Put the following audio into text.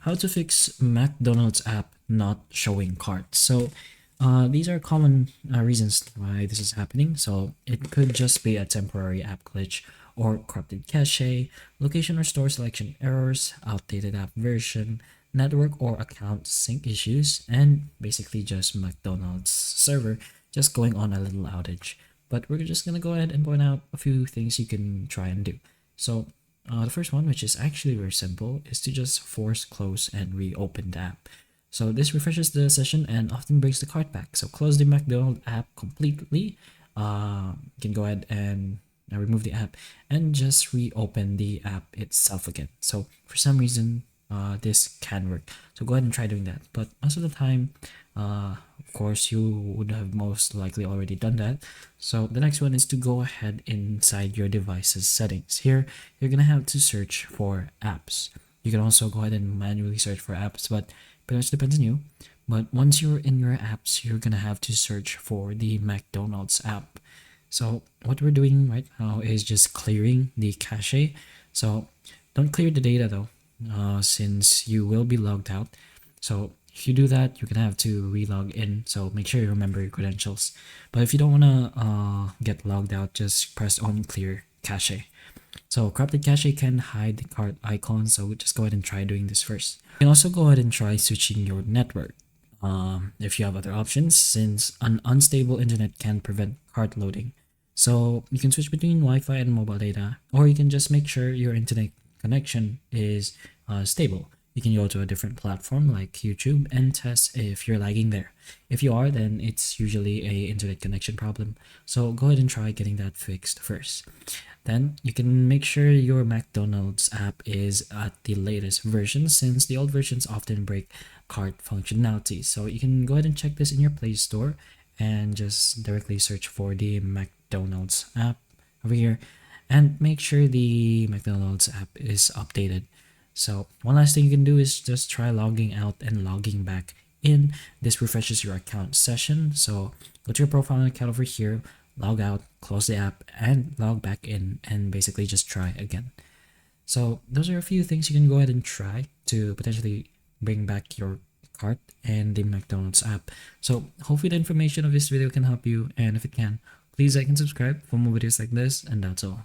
How to fix McDonald's app not showing cart. So these are common reasons why this is happening. So it could just be a temporary app glitch or corrupted cache, location or store selection errors, outdated app version, network or account sync issues, and basically just McDonald's server just going on a little outage. But we're just gonna go ahead and point out a few things you can try and do. So the first one, which is actually very simple, is to just force close and reopen the app. So this refreshes the session and often brings the cart back. So close the McDonald's app completely. You can go ahead and remove the app and just reopen the app itself again. So for some reason, this can work. So go ahead and try doing that. But most of the time, of course, you would have most likely already done that. So the next one is to go ahead inside your device's settings. Here, you're gonna have to search for apps. You can also go ahead and manually search for apps, but pretty much depends on you. But once you're in your apps, you're gonna have to search for the McDonald's app. So what we're doing right now is just clearing the cache. So don't clear the data though, since you will be logged out. So if you do that, you're gonna have to relog in. So make sure you remember your credentials. But if you don't wanna get logged out, just press on clear cache. So corrupted cache can hide the cart icon, so just go ahead and try doing this first. You can also go ahead and try switching your network if you have other options, since an unstable internet can prevent cart loading. So you can switch between Wi-Fi and mobile data, or you can just make sure your internet connection is stable. You can go to a different platform like YouTube and test if you're lagging there. If you are, then it's usually a internet connection problem. So go ahead and try getting that fixed first. Then you can make sure your McDonald's app is at the latest version, since the old versions often break cart functionality. So you can go ahead and check this in your Play Store and just directly search for the McDonald's app over here and make sure the McDonald's app is updated. So one last thing you can do is just try logging out and logging back in. This refreshes your account session. So go to your profile and account over here, log out, close the app, and log back in, and basically just try again. So those are a few things you can go ahead and try to potentially bring back your cart and the McDonald's app. So hopefully the information of this video can help you, and if it can, please like and subscribe for more videos like this, and that's all.